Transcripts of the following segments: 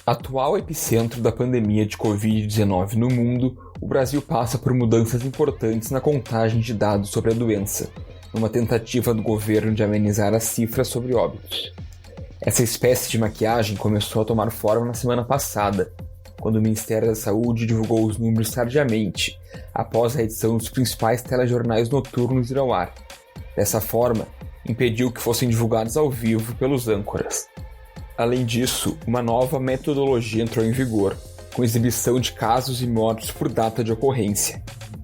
Atual epicentro da pandemia de Covid-19 no mundo, o Brasil passa por mudanças importantes na contagem de dados sobre a doença, numa tentativa do governo de amenizar as cifras sobre óbitos. Essa espécie de maquiagem começou a tomar forma na semana passada, quando o Ministério da Saúde divulgou os números tardiamente, após a edição dos principais telejornais noturnos ir ao ar. Dessa forma, impediu que fossem divulgados ao vivo pelos âncoras. Além disso, uma nova metodologia entrou em vigor, com exibição de casos e mortes por data de ocorrência.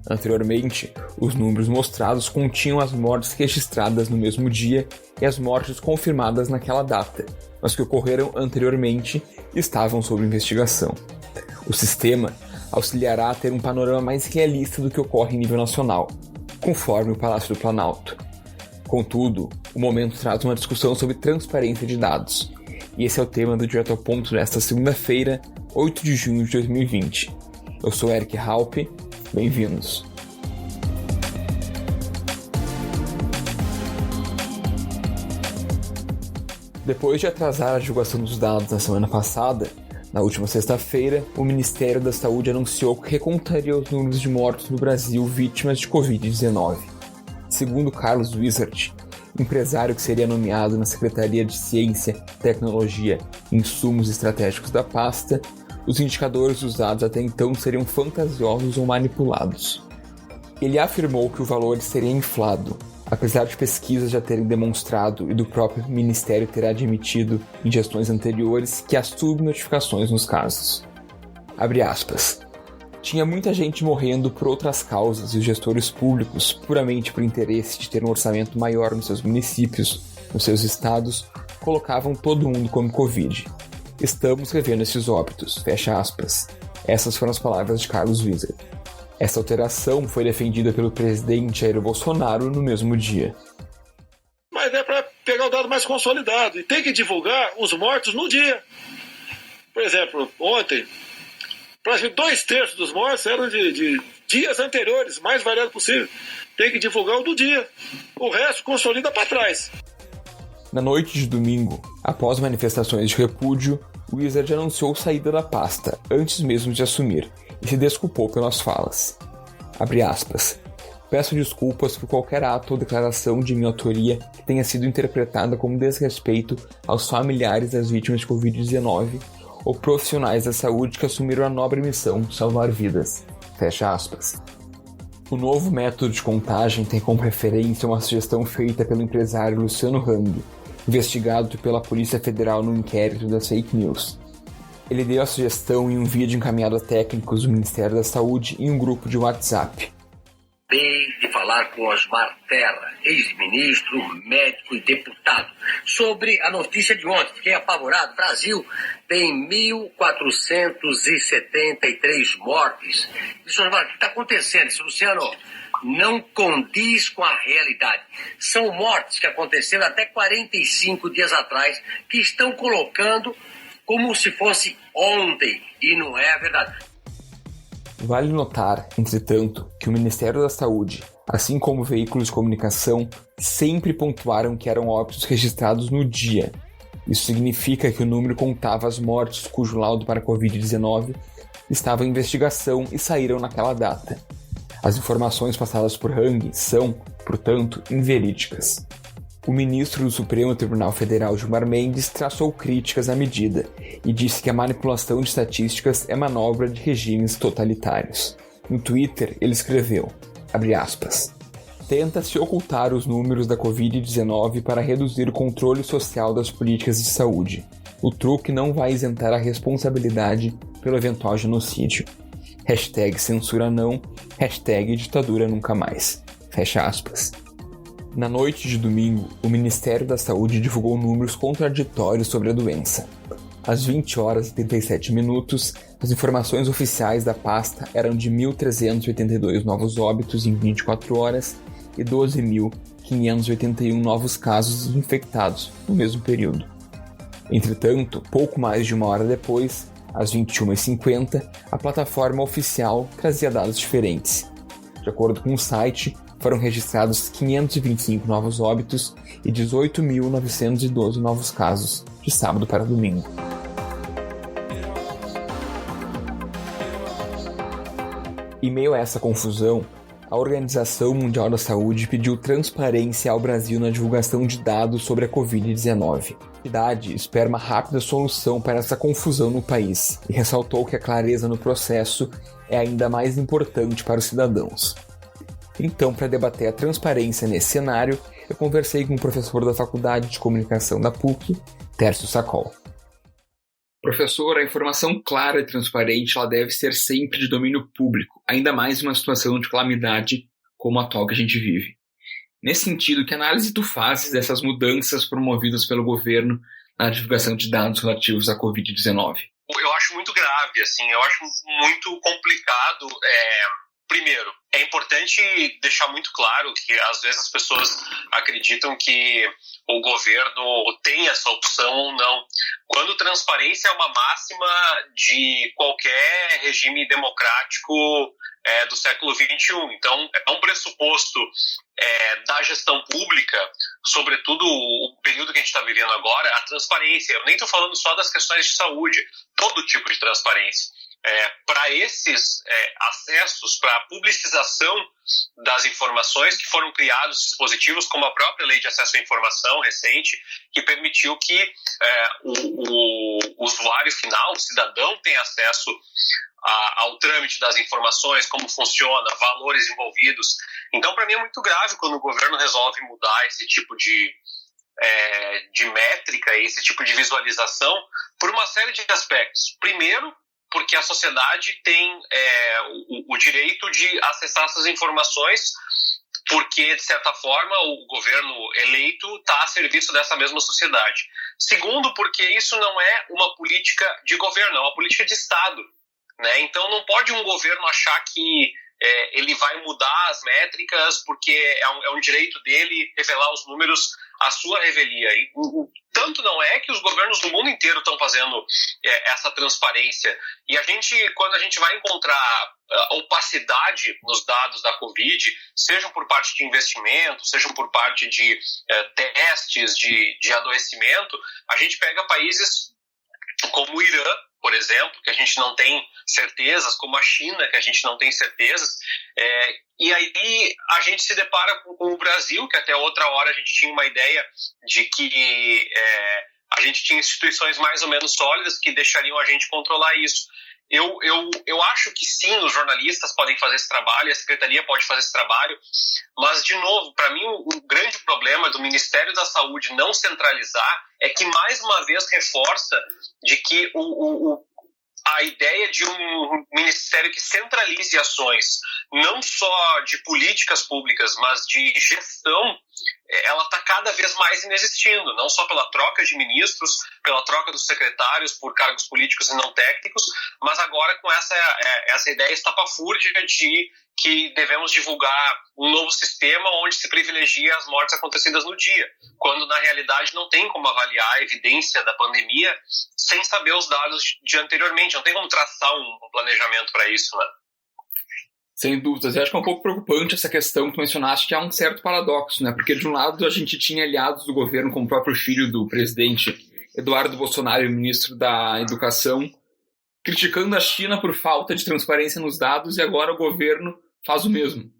Anteriormente, os números mostrados continham as mortes registradas no mesmo dia e as mortes confirmadas naquela data, mas que ocorreram anteriormente e estavam sob investigação. O sistema auxiliará a ter um panorama mais realista do que ocorre em nível nacional, conforme o Palácio do Planalto. Contudo, o momento traz uma discussão sobre transparência de dados, e esse é o tema do Direto ao Ponto desta segunda-feira, 8 de junho de 2020. Eu sou Eric Halpe, bem-vindos. Depois de atrasar a divulgação dos dados na semana passada, na última sexta-feira, o Ministério da Saúde anunciou que recontaria os números de mortos no Brasil vítimas de Covid-19. Segundo Carlos Wizard, empresário que seria nomeado na Secretaria de Ciência, Tecnologia e Insumos Estratégicos da pasta, os indicadores usados até então seriam fantasiosos ou manipulados. Ele afirmou que o valor seria inflado, apesar de pesquisas já terem demonstrado e do próprio Ministério ter admitido em gestões anteriores que há subnotificações nos casos. Abre aspas. Tinha muita gente morrendo por outras causas e os gestores públicos, puramente por interesse de ter um orçamento maior nos seus municípios, nos seus estados, colocavam todo mundo como Covid. Estamos revendo esses óbitos, fecha aspas. Essas foram as palavras de Carlos Wizard. Essa alteração foi defendida pelo presidente Jair Bolsonaro no mesmo dia. Mas é para pegar o dado mais consolidado e tem que divulgar os mortos no dia. Por exemplo, ontem, praticamente 2/3 dos mortos eram de dias anteriores, mais variado possível. Tem que divulgar o do dia. O resto consolida para trás. Na noite de domingo, após manifestações de repúdio, o Wizard anunciou saída da pasta, antes mesmo de assumir, e se desculpou pelas falas. Abre aspas. Peço desculpas por qualquer ato ou declaração de minha autoria que tenha sido interpretada como desrespeito aos familiares das vítimas de Covid-19 ou profissionais da saúde que assumiram a nobre missão de salvar vidas. Fecha aspas. O novo método de contagem tem como referência uma sugestão feita pelo empresário Luciano Hang, investigado pela Polícia Federal no inquérito das fake news. Ele deu a sugestão em um vídeo encaminhado a técnicos do Ministério da Saúde em um grupo de WhatsApp. Acabei de falar com Osmar Terra, ex-ministro, médico e deputado, sobre a notícia de ontem. Fiquei apavorado. O Brasil tem 1.473 mortes. Disse, Osmar, o que está acontecendo? Disse, Luciano, não condiz com a realidade. São mortes que aconteceram até 45 dias atrás, que estão colocando como se fosse ontem, e não é a verdade. Vale notar, entretanto, que o Ministério da Saúde, assim como veículos de comunicação, sempre pontuaram que eram óbitos registrados no dia. Isso significa que o número contava as mortes cujo laudo para Covid-19 estava em investigação e saíram naquela data. As informações passadas por Hang são, portanto, inverídicas. O ministro do Supremo Tribunal Federal, Gilmar Mendes, traçou críticas à medida e disse que a manipulação de estatísticas é manobra de regimes totalitários. No Twitter, ele escreveu, abre aspas, tenta-se ocultar os números da Covid-19 para reduzir o controle social das políticas de saúde. O truque não vai isentar a responsabilidade pelo eventual genocídio. #censura não, #ditadura nunca mais. Fecha aspas. Na noite de domingo, o Ministério da Saúde divulgou números contraditórios sobre a doença. Às 20 horas e 37 minutos, as informações oficiais da pasta eram de 1.382 novos óbitos em 24 horas e 12.581 novos casos infectados no mesmo período. Entretanto, pouco mais de uma hora depois, às 21h50, a plataforma oficial trazia dados diferentes. De acordo com o site, foram registrados 525 novos óbitos e 18.912 novos casos, de sábado para domingo. Em meio a essa confusão, a Organização Mundial da Saúde pediu transparência ao Brasil na divulgação de dados sobre a Covid-19. A entidade espera uma rápida solução para essa confusão no país e ressaltou que a clareza no processo é ainda mais importante para os cidadãos. Então, para debater a transparência nesse cenário, eu conversei com o professor da Faculdade de Comunicação da PUC, Tércio Sacol. Professor, a informação clara e transparente ela deve ser sempre de domínio público, ainda mais em uma situação de calamidade como a atual que a gente vive. Nesse sentido, que análise tu fazes dessas mudanças promovidas pelo governo na divulgação de dados relativos à Covid-19? Eu acho muito grave, eu acho muito complicado. Primeiro, é importante deixar muito claro que às vezes as pessoas acreditam que o governo tem essa opção ou não. Quando transparência é uma máxima de qualquer regime democrático do século XXI. Então, é um pressuposto da gestão pública, sobretudo o período que a gente está vivendo agora, a transparência. Eu nem estou falando só das questões de saúde, todo tipo de transparência. Para esses acessos, para a publicização das informações, que foram criados dispositivos como a própria Lei de Acesso à Informação recente, que permitiu que o usuário final, o cidadão, tenha acesso ao trâmite das informações, como funciona, valores envolvidos. Então, para mim é muito grave quando o governo resolve mudar esse tipo de métrica, esse tipo de visualização, por uma série de aspectos. Primeiro, porque a sociedade tem o direito de acessar essas informações, porque, de certa forma, o governo eleito está a serviço dessa mesma sociedade. Segundo, porque isso não é uma política de governo, é uma política de Estado, né? Então, não pode um governo achar que ele vai mudar as métricas porque é um direito dele revelar os números à sua revelia. E tanto não é que os governos do mundo inteiro estão fazendo essa transparência. E quando a gente vai encontrar opacidade nos dados da Covid, sejam por parte de investimento, sejam por parte de testes de adoecimento, a gente pega países como o Irã, por exemplo, que a gente não tem certezas, como a China, que a gente não tem certezas, e aí a gente se depara com o Brasil, que até outra hora a gente tinha uma ideia de que a gente tinha instituições mais ou menos sólidas que deixariam a gente controlar isso. Eu acho que sim, os jornalistas podem fazer esse trabalho, a Secretaria pode fazer esse trabalho, mas, de novo, para mim, o grande problema do Ministério da Saúde não centralizar é que, mais uma vez, reforça de que a ideia de um ministério que centralize ações, não só de políticas públicas, mas de gestão, ela está cada vez mais inexistindo, não só pela troca de ministros, pela troca dos secretários por cargos políticos e não técnicos, mas agora com essa ideia estapafúrdia de que devemos divulgar um novo sistema onde se privilegia as mortes acontecidas no dia, quando na realidade não tem como avaliar a evidência da pandemia sem saber os dados de anteriormente, não tem como traçar um planejamento para isso, né? Sem dúvidas, eu acho que é um pouco preocupante essa questão que tu mencionaste, que há um certo paradoxo, né? Porque de um lado a gente tinha aliados do governo, como o próprio filho do presidente Eduardo Bolsonaro, ministro da Educação, criticando a China por falta de transparência nos dados, e agora o governo faz o mesmo.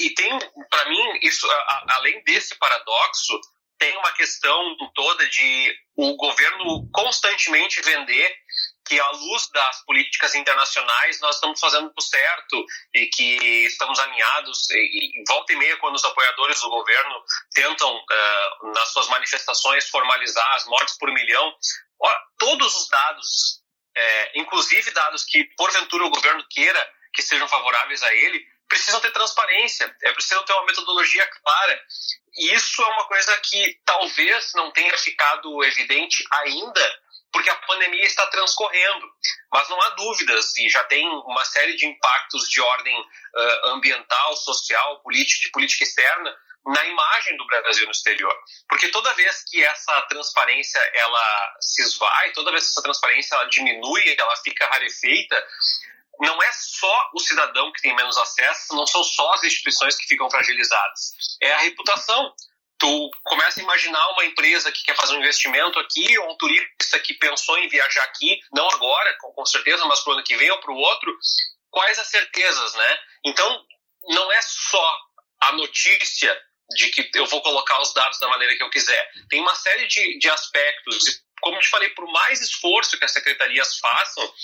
E tem, para mim, isso, além desse paradoxo, tem uma questão toda de o governo constantemente vender que, à luz das políticas internacionais, nós estamos fazendo o certo e que estamos alinhados. E volta e meia, quando os apoiadores do governo tentam, nas suas manifestações, formalizar as mortes por milhão, todos os dados, inclusive dados que, porventura, o governo queira que sejam favoráveis a ele, precisam ter transparência, precisam ter uma metodologia clara. E isso é uma coisa que talvez não tenha ficado evidente ainda, porque a pandemia está transcorrendo. Mas não há dúvidas, e já tem uma série de impactos de ordem ambiental, social, de política externa, na imagem do Brasil no exterior. Porque toda vez que essa transparência ela se esvai, toda vez que essa transparência ela diminui, ela fica rarefeita, não é só o cidadão que tem menos acesso, não são só as instituições que ficam fragilizadas. É a reputação. Tu começa a imaginar uma empresa que quer fazer um investimento aqui, ou um turista que pensou em viajar aqui, não agora, com certeza, mas para o ano que vem ou para o outro, quais as certezas, né? Então, não é só a notícia de que eu vou colocar os dados da maneira que eu quiser. Tem uma série de aspectos, e como eu te falei, por mais esforço que as secretarias façam,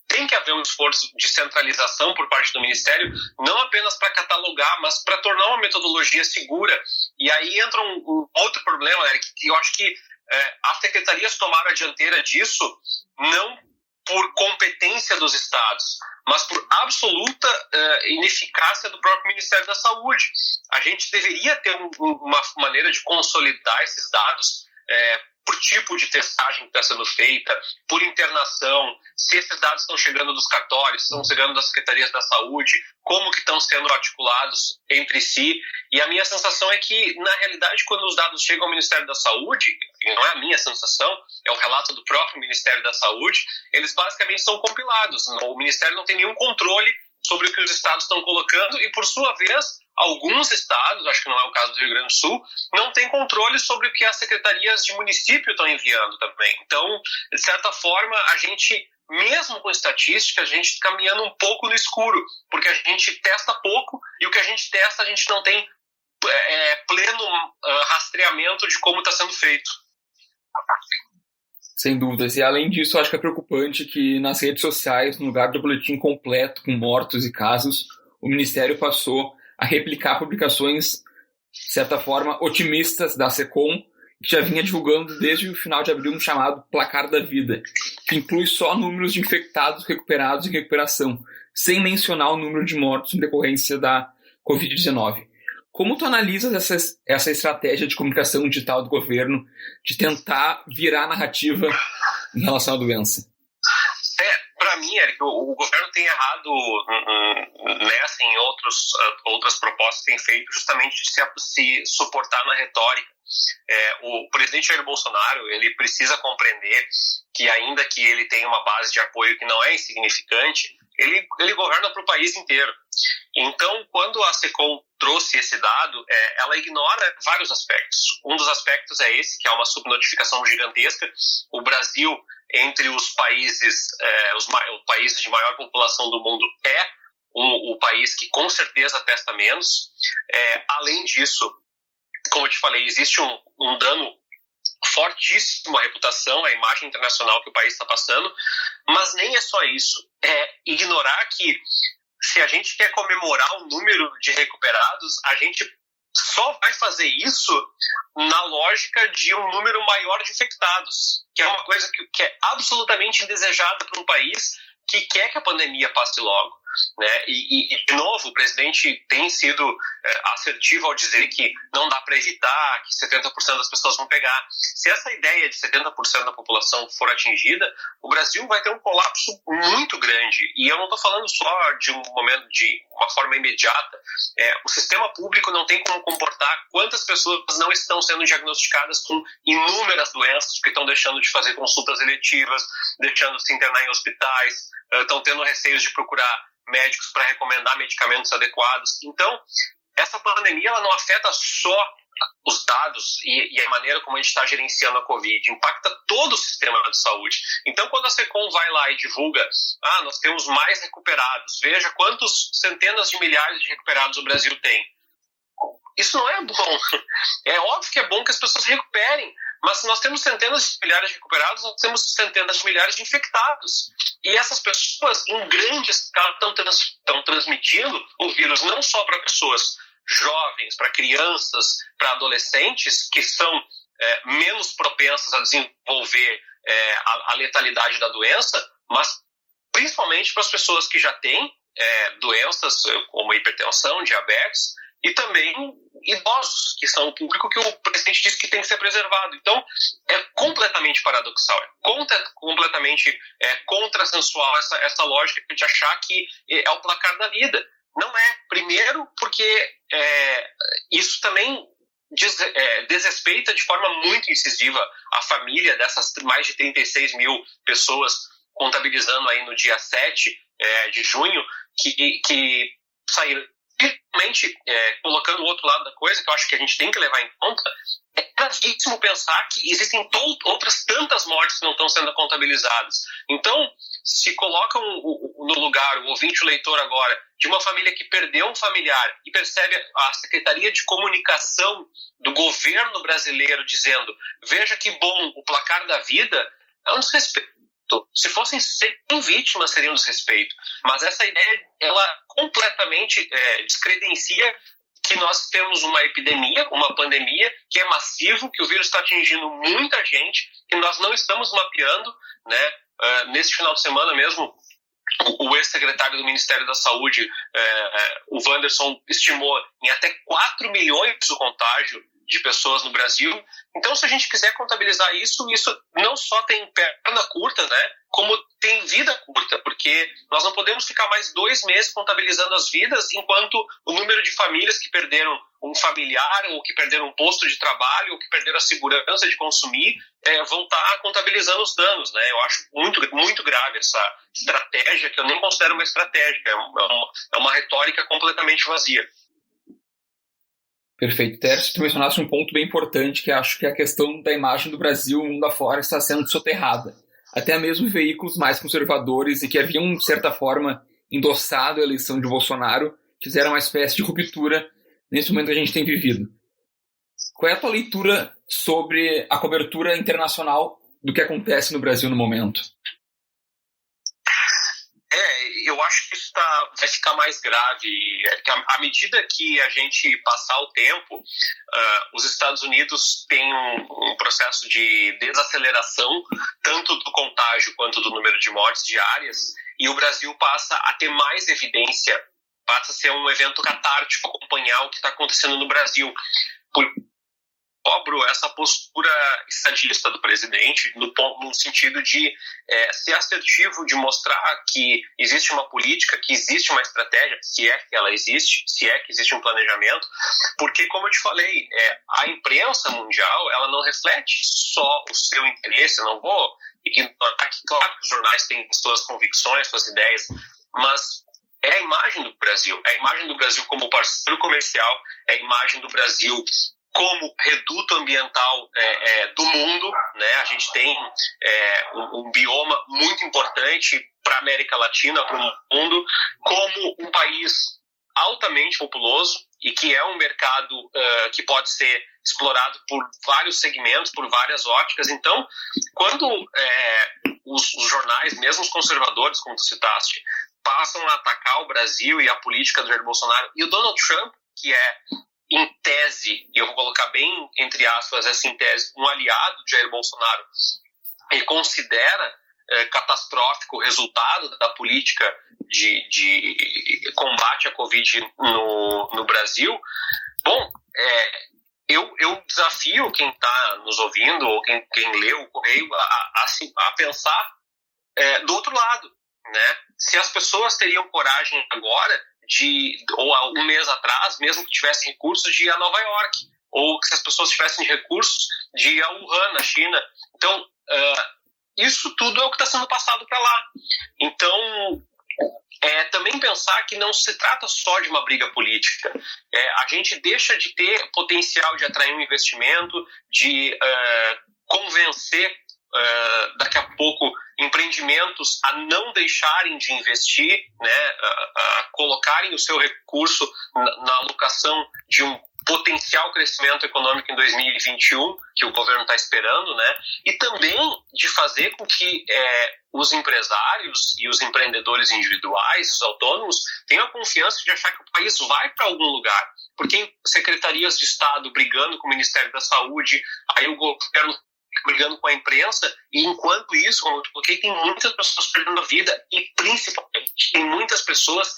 tem que haver um esforço de centralização por parte do Ministério, não apenas para catalogar, mas para tornar uma metodologia segura. E aí entra um outro problema, Eric, que eu acho que as secretarias tomaram a dianteira disso, não por competência dos estados, mas por absoluta ineficácia do próprio Ministério da Saúde. A gente deveria ter uma maneira de consolidar esses dados por tipo de testagem que está sendo feita, por internação, se esses dados estão chegando dos cartórios, estão chegando das secretarias da saúde, como que estão sendo articulados entre si. E a minha sensação é que, na realidade, quando os dados chegam ao Ministério da Saúde, e não é a minha sensação, é o relato do próprio Ministério da Saúde, eles basicamente são compilados. O Ministério não tem nenhum controle sobre o que os estados estão colocando e, por sua vez, alguns estados, acho que não é o caso do Rio Grande do Sul, não têm controle sobre o que as secretarias de município estão enviando também. Então, de certa forma, a gente, mesmo com estatística, a gente está caminhando um pouco no escuro, porque a gente testa pouco e o que a gente testa a gente não tem pleno rastreamento de como está sendo feito. Sem dúvidas. E além disso, eu acho que é preocupante que nas redes sociais, no lugar do boletim completo com mortos e casos, o Ministério passou a replicar publicações, de certa forma, otimistas da SECOM, que já vinha divulgando desde o final de abril um chamado Placar da Vida, que inclui só números de infectados, recuperados e recuperação, sem mencionar o número de mortos em decorrência da Covid-19. Como tu analisas essa estratégia de comunicação digital do governo de tentar virar a narrativa em relação à doença? Para mim, Eric, o governo tem errado nessa e em outras propostas que tem feito justamente de se suportar na retórica. O presidente Jair Bolsonaro, ele precisa compreender que ainda que ele tenha uma base de apoio que não é insignificante, ele governa para o país inteiro. Então, quando a SECOM trouxe esse dado, ela ignora vários aspectos. Um dos aspectos é esse, que é uma subnotificação gigantesca. O Brasil, entre os países de maior população do mundo, é o país que com certeza testa menos. Além disso, como eu te falei, existe um dano fortíssimo à reputação, à imagem internacional que o país está passando, mas nem é só isso. É ignorar que se a gente quer comemorar o número de recuperados, a gente só vai fazer isso na lógica de um número maior de infectados, que é uma coisa que é absolutamente indesejada para um país que quer que a pandemia passe logo, né? E de novo, o presidente tem sido assertivo ao dizer que não dá para evitar, que 70% das pessoas vão pegar. Se essa ideia de 70% da população for atingida, o Brasil vai ter um colapso muito grande. E eu não estou falando só de um momento, de uma forma imediata. O sistema público não tem como comportar quantas pessoas não estão sendo diagnosticadas com inúmeras doenças, porque estão deixando de fazer consultas eletivas, deixando de se internar em hospitais, estão tendo receios de procurar médicos para recomendar medicamentos adequados. Então, essa pandemia ela não afeta só os dados e a maneira como a gente está gerenciando a Covid, impacta todo o sistema de saúde. Então, quando a SECOM vai lá e divulga, nós temos mais recuperados, veja quantos centenas de milhares de recuperados o Brasil tem. Isso não é bom. É óbvio que é bom que as pessoas recuperem, mas se nós temos centenas de milhares de recuperados, nós temos centenas de milhares de infectados. E essas pessoas, em grande escala, estão transmitindo o vírus não só para pessoas jovens, para crianças, para adolescentes, que são menos propensas a desenvolver a letalidade da doença, mas principalmente para as pessoas que já têm doenças como hipertensão, diabetes, e também idosos, que são o público que o presidente disse que tem que ser preservado. Então, é completamente paradoxal, completamente contrassensual essa lógica de achar que é o placar da vida. Não é. Primeiro, porque isso também desrespeita de forma muito incisiva a família dessas mais de 36 mil pessoas, contabilizando aí no dia 7 de junho, que saíram. Principalmente, colocando o outro lado da coisa, que eu acho que a gente tem que levar em conta, é gravíssimo pensar que existem outras tantas mortes que não estão sendo contabilizadas. Então, se colocam no lugar, o ouvinte, o leitor agora, de uma família que perdeu um familiar e percebe a Secretaria de Comunicação do governo brasileiro dizendo: veja que bom o placar da vida, é um desrespeito. Se fossem 100 vítimas, seria um desrespeito. Mas essa ideia, ela completamente descredencia que nós temos uma epidemia, uma pandemia, que é massivo, que o vírus está atingindo muita gente, que nós não estamos mapeando, né? Nesse final de semana mesmo, o ex-secretário do Ministério da Saúde, o Wanderson, estimou em até 4 milhões o contágio de pessoas no Brasil. Então, se a gente quiser contabilizar isso não só tem perna curta, né, como tem vida curta, porque nós não podemos ficar mais 2 meses contabilizando as vidas, enquanto o número de famílias que perderam um familiar, ou que perderam um posto de trabalho, ou que perderam a segurança de consumir, vão estar contabilizando os danos, né? Eu acho muito, muito grave essa estratégia, que eu nem considero uma estratégia, é uma retórica completamente vazia. Perfeito. Tércio, tu mencionaste um ponto bem importante, que acho que a questão da imagem do Brasil mundo afora está sendo soterrada. Até mesmo veículos mais conservadores e que haviam, de certa forma, endossado a eleição de Bolsonaro, fizeram uma espécie de ruptura nesse momento que a gente tem vivido. Qual é a tua leitura sobre a cobertura internacional do que acontece no Brasil no momento? Eu acho que isso vai ficar mais grave. À medida que a gente passar o tempo, os Estados Unidos têm um processo de desaceleração, tanto do contágio quanto do número de mortes diárias, e o Brasil passa a ter mais evidência, passa a ser um evento catártico acompanhar o que está acontecendo no Brasil. Cobro essa postura estadista do presidente no sentido de ser assertivo, de mostrar que existe uma política, que existe uma estratégia, se é que ela existe, se é que existe um planejamento, porque, como eu te falei, a imprensa mundial, ela não reflete só o seu interesse. Eu não vou ignorar que, claro, que os jornais têm suas convicções, suas ideias, mas é a imagem do Brasil, é a imagem do Brasil como parceiro comercial, é a imagem do Brasil como reduto ambiental do mundo, né? A gente tem um bioma muito importante para a América Latina, para o mundo, como um país altamente populoso e que é um mercado que pode ser explorado por vários segmentos, por várias óticas. Então, quando os jornais, mesmo os conservadores, como tu citaste, passam a atacar o Brasil e a política do Jair Bolsonaro, e o Donald Trump, que é, em tese, e eu vou colocar bem entre aspas essa em tese, um aliado de Jair Bolsonaro, e considera catastrófico o resultado da política de combate à Covid no Brasil. Bom, eu desafio quem está nos ouvindo, ou quem leu o Correio, a pensar do outro lado, né? Se as pessoas teriam coragem agora ou há um mês atrás, mesmo que tivessem recursos, de ir a Nova York, ou que se as pessoas tivessem recursos de ir a Wuhan, na China. Então, isso tudo é o que está sendo passado para lá. Então, também pensar que não se trata só de uma briga política. A gente deixa de ter potencial de atrair um investimento, de convencer daqui a pouco empreendimentos a não deixarem de investir, né, a colocarem o seu recurso na alocação de um potencial crescimento econômico em 2021, que o governo está esperando, né, e também de fazer com que os empresários e os empreendedores individuais, os autônomos, tenham a confiança de achar que o país vai para algum lugar, porque secretarias de Estado brigando com o Ministério da Saúde, aí o governo brigando com a imprensa, e enquanto isso, como eu te coloquei, tem muitas pessoas perdendo a vida, e principalmente tem muitas pessoas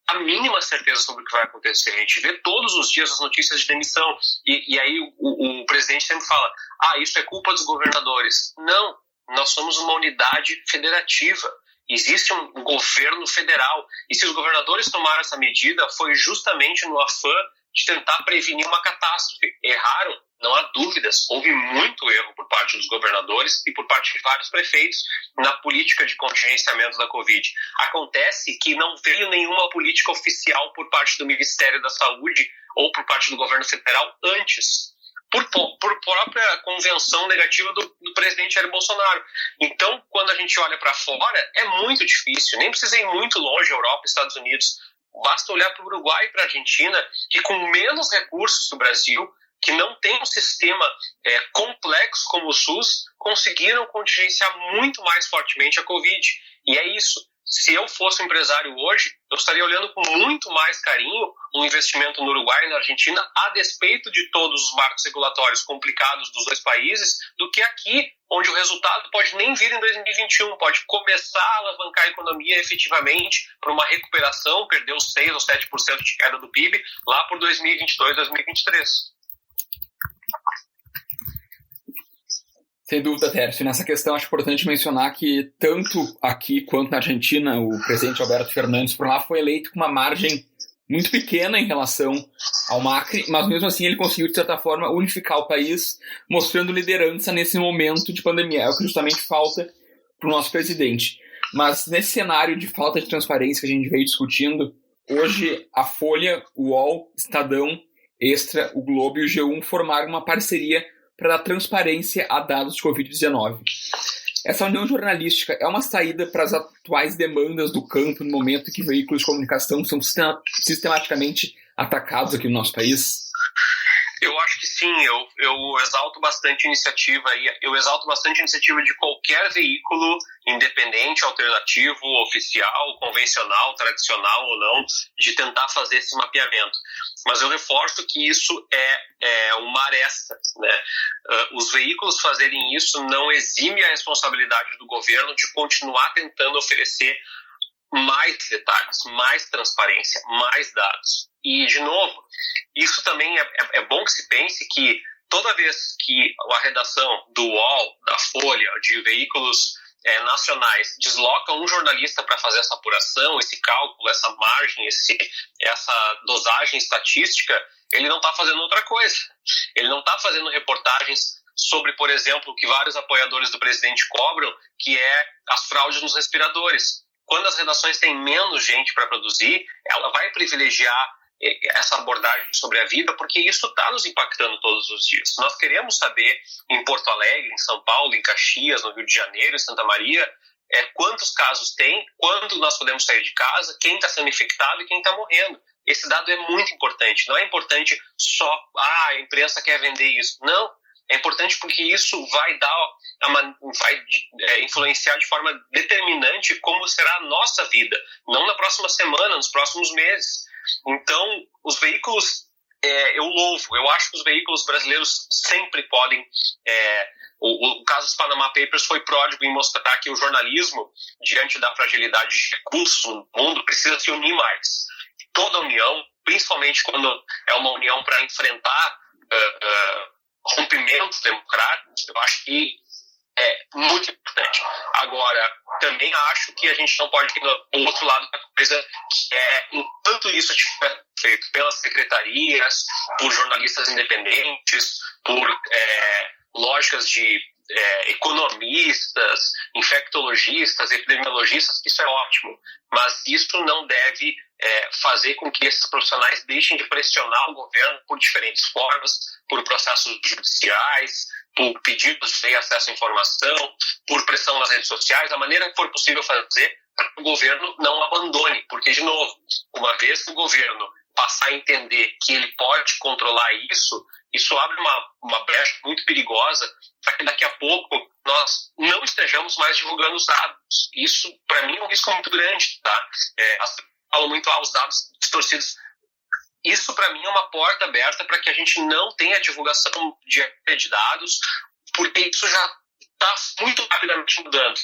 a mínima certeza sobre o que vai acontecer. A gente vê todos os dias as notícias de demissão, e aí o presidente sempre fala, isso é culpa dos governadores. Não, nós somos uma unidade federativa, existe um governo federal, e se os governadores tomaram essa medida, foi justamente no afã de tentar prevenir uma catástrofe. Erraram, não há dúvidas, houve muito erro por parte dos governadores e por parte de vários prefeitos na política de contingenciamento da Covid. Acontece que não veio nenhuma política oficial por parte do Ministério da Saúde ou por parte do governo federal antes. por própria convenção negativa do presidente Jair Bolsonaro. Então, quando a gente olha para fora, é muito difícil, nem precisa ir muito longe, Europa, Estados Unidos, basta olhar para o Uruguai e para a Argentina, que com menos recursos do Brasil, que não tem um sistema complexo como o SUS, conseguiram contingenciar muito mais fortemente a Covid. E é isso. Se eu fosse um empresário hoje, eu estaria olhando com muito mais carinho um investimento no Uruguai e na Argentina, a despeito de todos os marcos regulatórios complicados dos dois países, do que aqui, onde o resultado pode nem vir em 2021, pode começar a alavancar a economia efetivamente para uma recuperação, perder os 6% ou 7% de queda do PIB lá por 2022, 2023. Sem dúvida, Tércio. Nessa questão, acho importante mencionar que tanto aqui quanto na Argentina, o presidente Alberto Fernandes por lá foi eleito com uma margem muito pequena em relação ao Macri, mas mesmo assim ele conseguiu, de certa forma, unificar o país, mostrando liderança nesse momento de pandemia. É o que justamente falta para o nosso presidente. Mas nesse cenário de falta de transparência que a gente veio discutindo, hoje a Folha, o UOL, Estadão, Extra, o Globo e o G1 formaram uma parceria para dar transparência a dados de Covid-19. Essa união jornalística é uma saída para as atuais demandas do campo no momento em que veículos de comunicação são sistematicamente atacados aqui no nosso país? Eu acho que sim, eu exalto bastante a iniciativa, eu exalto bastante a iniciativa de qualquer veículo independente, alternativo, oficial, convencional, tradicional ou não, de tentar fazer esse mapeamento. Mas eu reforço que isso é uma aresta, né? Os veículos fazerem isso não exime a responsabilidade do governo de continuar tentando oferecer mais detalhes, mais transparência, mais dados. E, de novo, isso também é bom que se pense que toda vez que a redação do UOL, da Folha, de veículos nacionais desloca um jornalista para fazer essa apuração, esse cálculo, essa margem, essa dosagem estatística, ele não está fazendo outra coisa. Ele não está fazendo reportagens sobre, por exemplo, o que vários apoiadores do presidente cobram, que é as fraudes nos respiradores. Quando as redações têm menos gente para produzir, ela vai privilegiar essa abordagem sobre a vida, porque isso está nos impactando todos os dias. Nós queremos saber, em Porto Alegre, em São Paulo, em Caxias, no Rio de Janeiro, em Santa Maria, quantos casos tem, quando nós podemos sair de casa, quem está sendo infectado e quem está morrendo. Esse dado é muito importante. Não é importante só, a imprensa quer vender isso. Não. É importante porque isso vai influenciar de forma determinante como será a nossa vida, não na próxima semana, nos próximos meses. Então, os veículos, eu acho que os veículos brasileiros sempre podem, o caso dos Panama Papers foi pródigo em mostrar que o jornalismo, diante da fragilidade de recursos no mundo, precisa se unir mais. Toda a união, principalmente quando é uma união para enfrentar rompimentos democráticos, eu acho que é muito importante. Agora, também acho que a gente não pode ir no outro lado da coisa, que enquanto isso estiver feito pelas secretarias, por jornalistas independentes, por lógicas de economistas, infectologistas, epidemiologistas, isso é ótimo, mas isso não deve fazer com que esses profissionais deixem de pressionar o governo por diferentes formas, por processos judiciais, por pedidos de acesso à informação, por pressão nas redes sociais, da maneira que for possível fazer para que o governo não abandone, porque, de novo, uma vez que o governo passar a entender que ele pode controlar isso abre uma brecha muito perigosa para que daqui a pouco nós não estejamos mais divulgando os dados. Isso, para mim, é um risco muito grande, tá? As pessoas falam muito, os dados distorcidos. Isso, para mim, é uma porta aberta para que a gente não tenha divulgação de dados, porque isso já está muito rapidamente mudando.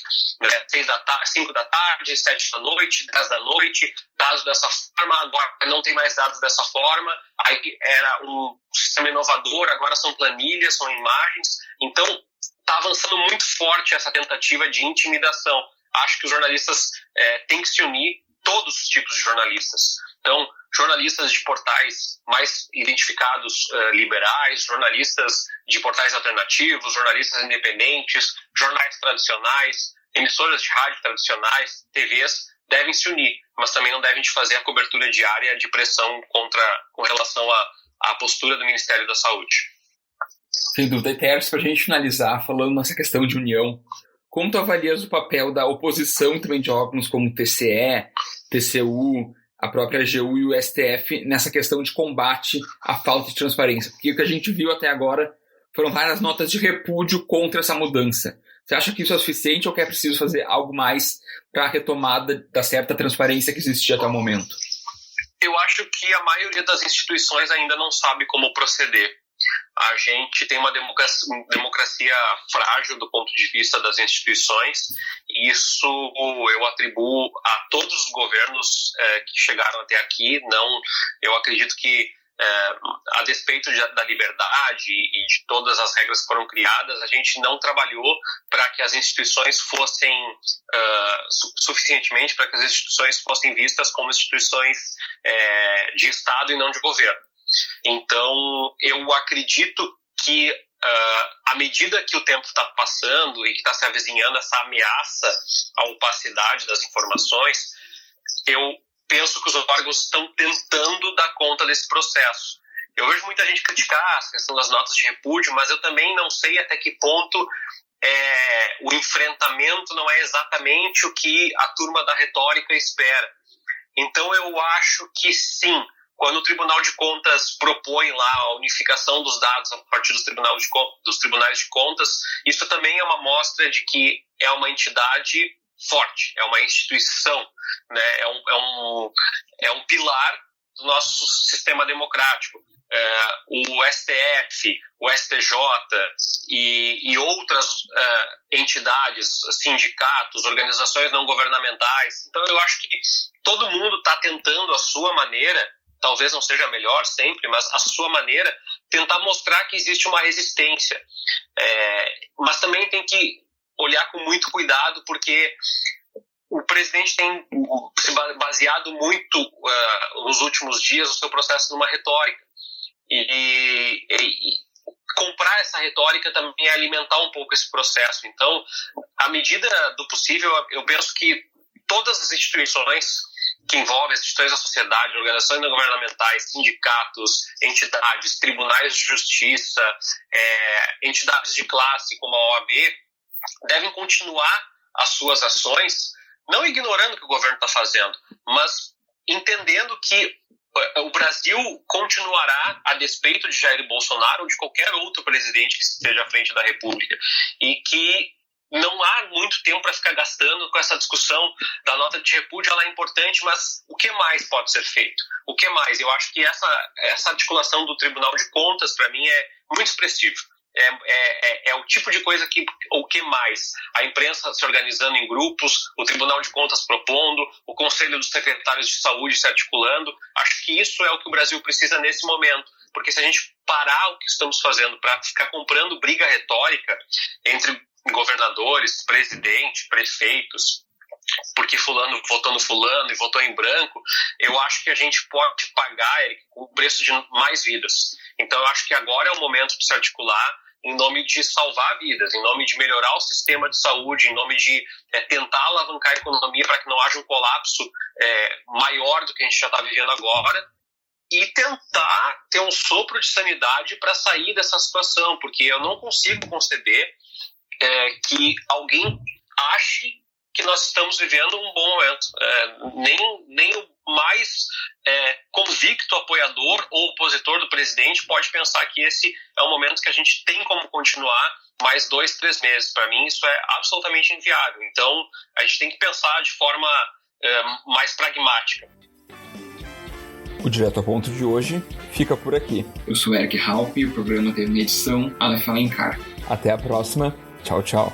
5 da tarde, 7 da noite, 10 da noite, dados dessa forma, agora não tem mais dados dessa forma, aí era um sistema inovador, agora são planilhas, são imagens. Então, está avançando muito forte essa tentativa de intimidação. Acho que os jornalistas têm que se unir, todos os tipos de jornalistas. Então, jornalistas de portais mais identificados liberais, jornalistas de portais alternativos, jornalistas independentes, jornais tradicionais, emissoras de rádio tradicionais, TVs, devem se unir, mas também não devem fazer a cobertura diária de pressão com relação à postura do Ministério da Saúde. Sem dúvida. E Tércio, para a gente finalizar, falando nessa questão de união, como tu avalias o papel da oposição também de órgãos como o TCE, TCU, a própria AGU e o STF nessa questão de combate à falta de transparência? Porque o que a gente viu até agora foram várias notas de repúdio contra essa mudança. Você acha que isso é suficiente ou que é preciso fazer algo mais para a retomada da certa transparência que existia até o momento? Eu acho que a maioria das instituições ainda não sabe como proceder. A gente tem uma democracia frágil do ponto de vista das instituições, e isso eu atribuo a todos os governos que chegaram até aqui. Eu acredito que, a despeito da liberdade e de todas as regras que foram criadas, a gente não trabalhou para que as instituições fossem suficientemente para que as instituições fossem vistas como instituições de Estado e não de governo. Então, eu acredito que à medida que o tempo está passando e que está se avizinhando essa ameaça à opacidade das informações, eu penso que os órgãos estão tentando dar conta desse processo. Eu vejo muita gente criticar a questão das notas de repúdio, mas eu também não sei até que ponto o enfrentamento não é exatamente o que a turma da retórica espera. Então eu acho que sim, quando o Tribunal de Contas propõe lá a unificação dos dados a partir dos tribunais de contas, isso também é uma mostra de que é uma entidade forte, é uma instituição, né? É um pilar do nosso sistema democrático. O STF, o STJ e outras entidades, sindicatos, organizações não governamentais. Então eu acho que todo mundo está tentando a sua maneira, talvez não seja a melhor sempre, mas a sua maneira, tentar mostrar que existe uma resistência. Mas também tem que olhar com muito cuidado, porque o presidente tem se baseado muito nos últimos dias o seu processo numa retórica. E comprar essa retórica também é alimentar um pouco esse processo. Então, à medida do possível, eu penso que todas as instituições que envolvem as instituições da sociedade, organizações não governamentais, sindicatos, entidades, tribunais de justiça, entidades de classe como a OAB, devem continuar as suas ações, não ignorando o que o governo está fazendo, mas entendendo que o Brasil continuará a despeito de Jair Bolsonaro ou de qualquer outro presidente que esteja à frente da República, e que não há muito tempo para ficar gastando com essa discussão da nota de repúdio. Ela é importante, mas o que mais pode ser feito? O que mais? Eu acho que essa articulação do Tribunal de Contas, para mim, é muito expressivo. É o tipo de coisa que, o que mais? A imprensa se organizando em grupos, o Tribunal de Contas propondo, o Conselho dos Secretários de Saúde se articulando. Acho que isso é o que o Brasil precisa nesse momento, porque se a gente parar o que estamos fazendo para ficar comprando briga retórica entre governadores, presidente, prefeitos, porque fulano votou no fulano e votou em branco, eu acho que a gente pode pagar, Eric, o preço de mais vidas. Então eu acho que agora é o momento de se articular em nome de salvar vidas, em nome de melhorar o sistema de saúde, em nome de tentar alavancar a economia para que não haja um colapso maior do que a gente já está vivendo agora, e tentar ter um sopro de sanidade para sair dessa situação, porque eu não consigo conceder que alguém ache que nós estamos vivendo um bom momento. Nem o mais convicto apoiador ou opositor do presidente pode pensar que esse é um momento que a gente tem como continuar mais 2-3 meses. Para mim, isso é absolutamente inviável. Então, a gente tem que pensar de forma mais pragmática. O Direto ao Ponto de hoje fica por aqui. Eu sou Eric Halpe e o programa teve uma edição Aleph Alencar. Até a próxima. Tchau, tchau.